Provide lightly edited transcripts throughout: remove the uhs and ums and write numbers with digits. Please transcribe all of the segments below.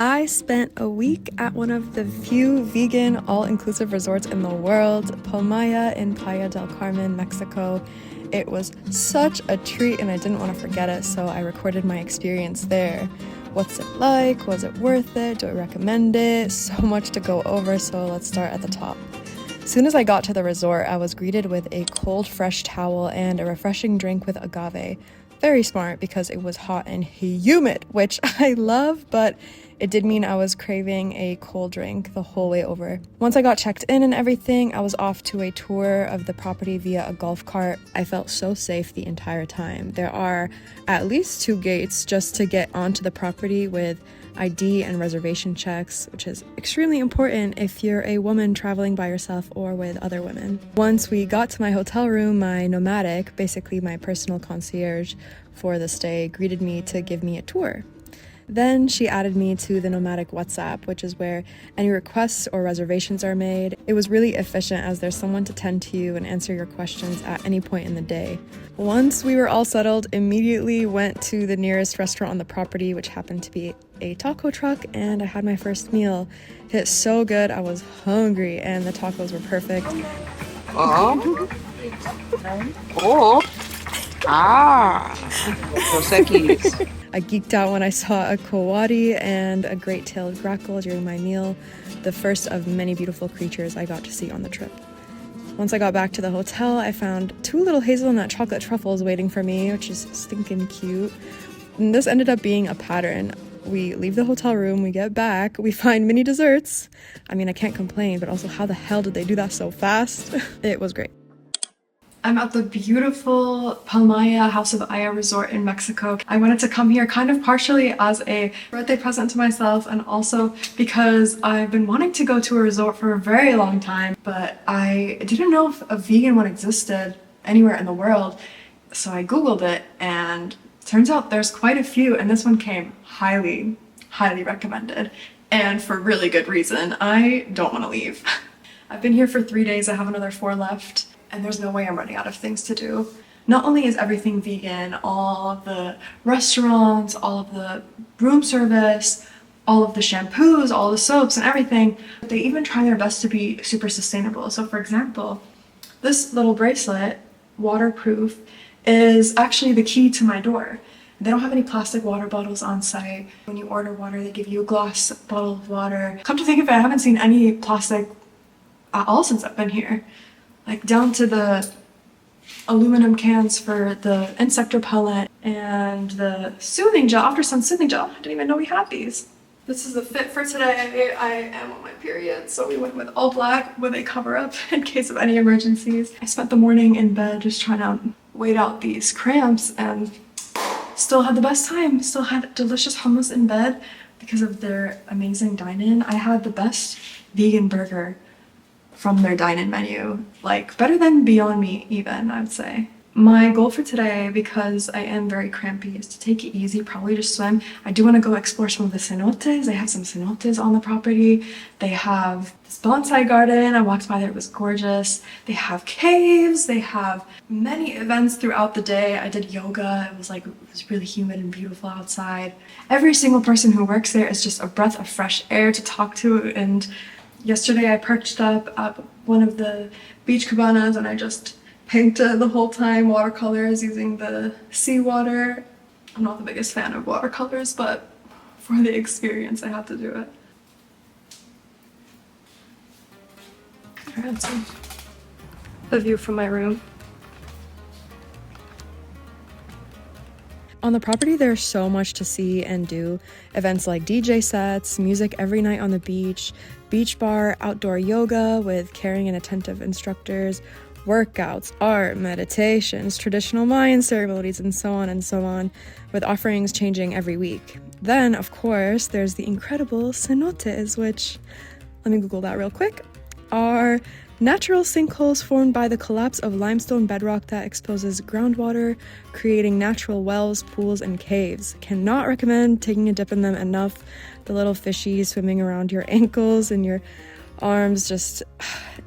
I spent a week at one of the few vegan all-inclusive resorts in the world, Palmaïa in Playa del Carmen, Mexico. It was such a treat and I didn't want to forget it, so I recorded my experience there. What's it like? Was it worth it? Do I recommend it? So much to go over, so let's start at the top. As soon as I got to the resort, I was greeted with a cold, fresh towel and a refreshing drink with agave. Very smart because it was hot and humid, which I love, but it did mean I was craving a cold drink the whole way over. Once I got checked in and everything, I was off to a tour of the property via a golf cart. I felt so safe the entire time. There are at least 2 gates just to get onto the property with ID and reservation checks, which is extremely important if you're a woman traveling by yourself or with other women. Once we got to my hotel room, my nomadic, basically my personal concierge for the stay, greeted me to give me a tour. Then she added me to the nomadic WhatsApp, which is where any requests or reservations are made. It was really efficient as there's someone to tend to you and answer your questions at any point in the day. Once we were all settled, immediately went to the nearest restaurant on the property, which happened to be a taco truck, and I had my first meal. It hit so good, I was hungry, and the tacos were perfect. I geeked out when I saw a coati and a great-tailed grackle during my meal, the first of many beautiful creatures I got to see on the trip. Once I got back to the hotel, I found 2 little hazelnut chocolate truffles waiting for me, which is stinking cute. And this ended up being a pattern. We leave the hotel room, we get back, we find mini desserts. I mean, I can't complain, but also how the hell did they do that so fast? It was great. I'm at the beautiful Palmaïa House of Aia resort in Mexico. I wanted to come here kind of partially as a birthday present to myself and also because I've been wanting to go to a resort for a very long time, but I didn't know if a vegan one existed anywhere in the world. So I googled it and turns out there's quite a few, and this one came highly recommended, and for really good reason. I don't want to leave. I've been here for 3 days, I have another 4 left. And there's no way I'm running out of things to do. Not only is everything vegan, all of the restaurants, all of the room service, all of the shampoos, all the soaps and everything, but they even try their best to be super sustainable. So for example, this little bracelet, waterproof, is actually the key to my door. They don't have any plastic water bottles on site. When you order water, they give you a glass bottle of water. Come to think of it, I haven't seen any plastic at all since I've been here. Like down to the aluminum cans for the insect repellent and the soothing gel, after sun soothing gel. I didn't even know we had these. This is the fit for today. I am on my period, so we went with all black with a cover up in case of any emergencies. I spent the morning in bed just trying to wait out these cramps and still had the best time. Still had delicious hummus in bed because of their amazing dine-in. I had the best vegan burger from their dine-in menu, like better than Beyond Meat even, I would say. My goal for today, because I am very crampy, is to take it easy, probably just swim. I do want to go explore some of the cenotes. They have some cenotes on the property. They have this bonsai garden. I walked by there, it was gorgeous. They have caves. They have many events throughout the day. I did yoga. It was really humid and beautiful outside. Every single person who works there is just a breath of fresh air to talk to, and yesterday I perched up at one of the beach cabanas and I just painted the whole time watercolors using the seawater. I'm not the biggest fan of watercolors, but for the experience I had to do it. Alright, so the view from my room. On the property, there's so much to see and do. Events like DJ sets, music every night on the beach bar, outdoor yoga with caring and attentive instructors, workouts, art, meditations, traditional Mayan ceremonies, and so on, with offerings changing every week. Then, of course, there's the incredible cenotes, which, let me Google that real quick, are natural sinkholes formed by the collapse of limestone bedrock that exposes groundwater, creating natural wells, pools, and caves. Cannot recommend taking a dip in them enough. The little fishies swimming around your ankles and your arms just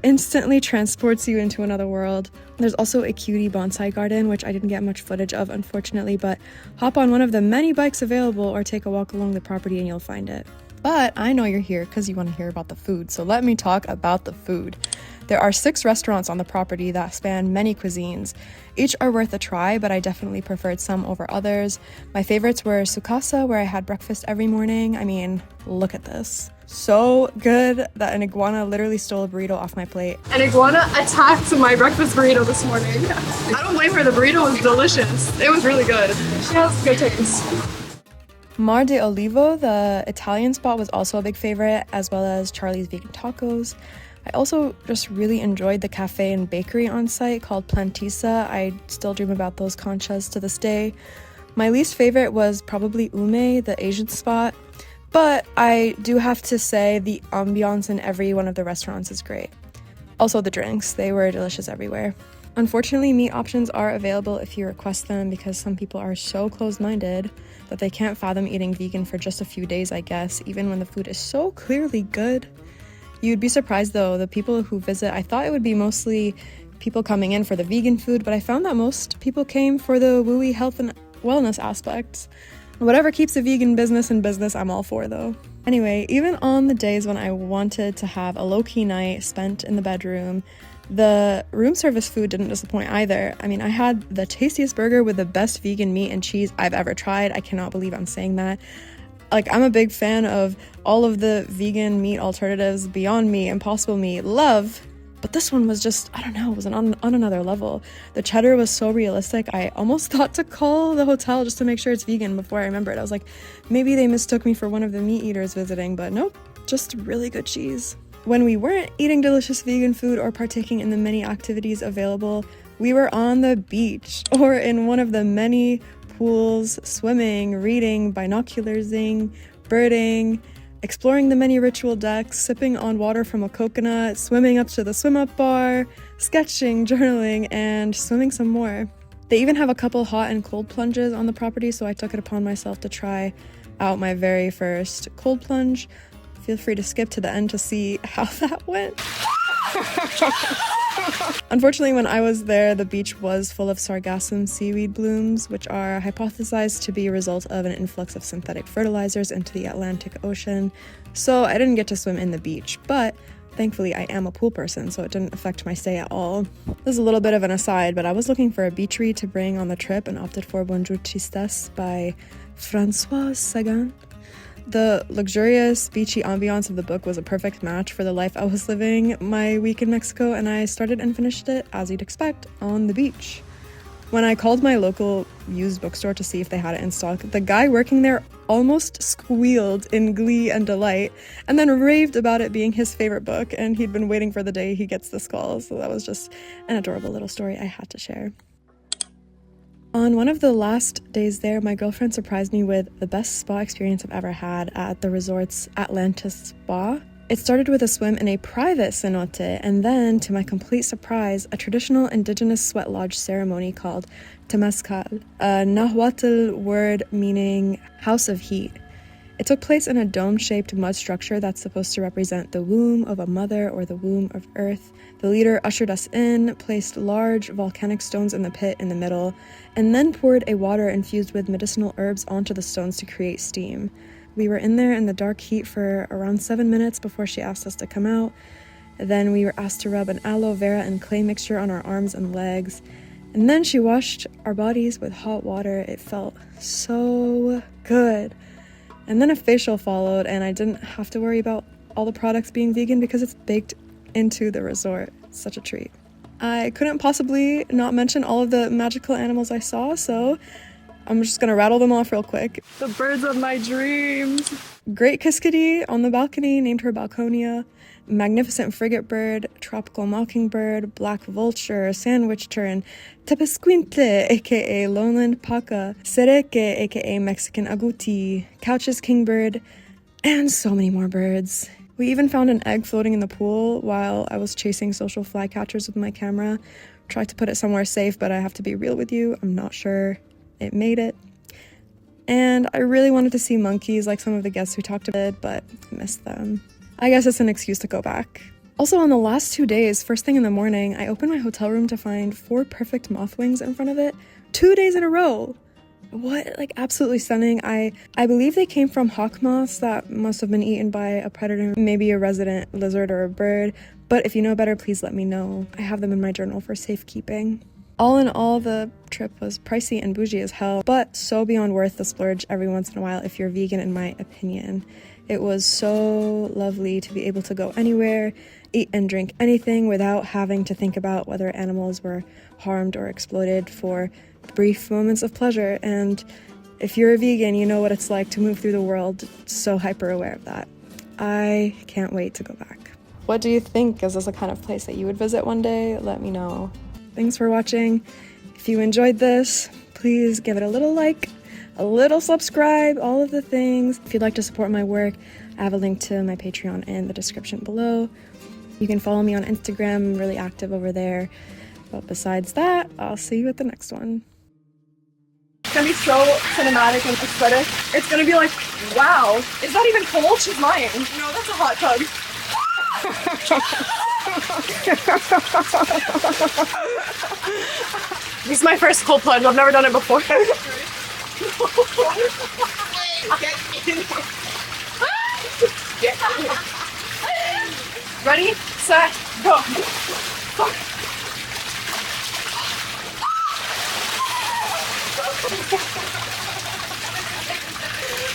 instantly transports you into another world. There's also a cutie bonsai garden, which I didn't get much footage of, unfortunately, but hop on one of the many bikes available or take a walk along the property and you'll find it. But I know you're here because you want to hear about the food, so let me talk about the food. There are 6 restaurants on the property that span many cuisines. Each are worth a try, but I definitely preferred some over others. My favorites were Sukasa, where I had breakfast every morning. I mean, look at this. So good that an iguana literally stole a burrito off my plate. An iguana attacked my breakfast burrito this morning. I don't blame her, the burrito was delicious. It was really good. She has good taste. Mar de Olivo, the Italian spot, was also a big favorite, as well as Charlie's Vegan Tacos. I also just really enjoyed the cafe and bakery on site called Plantisa. I still dream about those conchas to this day. My least favorite was probably Ume, the Asian spot, but I do have to say the ambiance in every one of the restaurants is great. Also the drinks, they were delicious everywhere. Unfortunately, meat options are available if you request them because some people are so closed-minded that they can't fathom eating vegan for just a few days, I guess, even when the food is so clearly good. You'd be surprised though, the people who visit, I thought it would be mostly people coming in for the vegan food, but I found that most people came for the wooey health and wellness aspects. Whatever keeps a vegan business in business, I'm all for though. Anyway, even on the days when I wanted to have a low-key night spent in the bedroom, the room service food didn't disappoint either. I mean, I had the tastiest burger with the best vegan meat and cheese I've ever tried. I cannot believe I'm saying that. Like, I'm a big fan of all of the vegan meat alternatives, Beyond Meat, Impossible Meat, love. But this one was just, I don't know, it was on another level. The cheddar was so realistic, I almost thought to call the hotel just to make sure it's vegan before I remembered. I was like, maybe they mistook me for one of the meat eaters visiting, but nope, just really good cheese. When we weren't eating delicious vegan food or partaking in the many activities available, we were on the beach or in one of the many pools, swimming, reading, binocularsing, birding, exploring the many ritual decks, sipping on water from a coconut, swimming up to the swim-up bar, sketching, journaling, and swimming some more. They even have a couple hot and cold plunges on the property, so I took it upon myself to try out my very first cold plunge. Feel free to skip to the end to see how that went. Unfortunately, when I was there, the beach was full of sargassum seaweed blooms, which are hypothesized to be a result of an influx of synthetic fertilizers into the Atlantic Ocean. So I didn't get to swim in the beach, but thankfully I am a pool person, so it didn't affect my stay at all. This is a little bit of an aside, but I was looking for a beach read to bring on the trip and opted for Bonjour Tristesse by François Sagan. The luxurious, beachy ambiance of the book was a perfect match for the life I was living my week in Mexico, and I started and finished it, as you'd expect, on the beach. When I called my local used bookstore to see if they had it in stock, the guy working there almost squealed in glee and delight, and then raved about it being his favorite book, and he'd been waiting for the day he gets this call, so that was just an adorable little story I had to share. On one of the last days there, my girlfriend surprised me with the best spa experience I've ever had at the resort's Atlantis Spa. It started with a swim in a private cenote, and then, to my complete surprise, a traditional indigenous sweat lodge ceremony called Temazcal, a Nahuatl word meaning house of heat. It took place in a dome-shaped mud structure that's supposed to represent the womb of a mother or the womb of earth. The leader ushered us in, placed large volcanic stones in the pit in the middle, and then poured a water infused with medicinal herbs onto the stones to create steam. We were in there in the dark heat for around 7 minutes before she asked us to come out. Then we were asked to rub an aloe vera and clay mixture on our arms and legs. And then she washed our bodies with hot water. It felt so good. And then a facial followed, and I didn't have to worry about all the products being vegan because it's baked into the resort. It's such a treat. I couldn't possibly not mention all of the magical animals I saw, so I'm just gonna rattle them off real quick. The birds of my dreams. Great Kiskadee on the balcony, named her Balconia. Magnificent frigate bird, tropical mockingbird, black vulture, sandwich tern, tepesquintle, aka lowland paca, sereke, aka Mexican agouti, couch's kingbird, and so many more birds. We even found an egg floating in the pool while I was chasing social flycatchers with my camera. Tried to put it somewhere safe, but I have to be real with you, I'm not sure it made it. And I really wanted to see monkeys like some of the guests we talked about, but I missed them. I guess it's an excuse to go back. Also, on the last 2 days, first thing in the morning, I opened my hotel room to find 4 perfect moth wings in front of it 2 days in a row. What? Like, absolutely stunning. I believe they came from hawk moths that must have been eaten by a predator, maybe a resident lizard or a bird. But if you know better, please let me know. I have them in my journal for safekeeping. All in all, the trip was pricey and bougie as hell, but so beyond worth the splurge every once in a while if you're vegan, in my opinion. It was so lovely to be able to go anywhere, eat and drink anything without having to think about whether animals were harmed or exploited for brief moments of pleasure. And if you're a vegan, you know what it's like to move through the world so hyper aware of that. I can't wait to go back. What do you think? Is this the kind of place that you would visit one day? Let me know. Thanks for watching. If you enjoyed this, please give it a little like, a little subscribe, all of the things. If you'd like to support my work, I have a link to my Patreon in the description below. You can follow me on Instagram. I'm really active over there. But besides that, I'll see you at the next one. It's gonna be so cinematic and aesthetic. It's gonna be like, wow, is that even cold? She's lying. No, that's a hot tub. This is my first cold plunge. I've never done it before. Ready, set, go.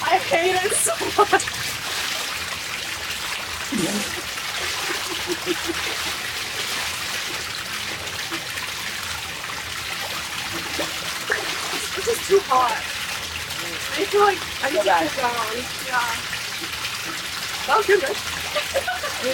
I hate it so much. This is too hot. I feel like I need to cool down. Yeah. That was good, right?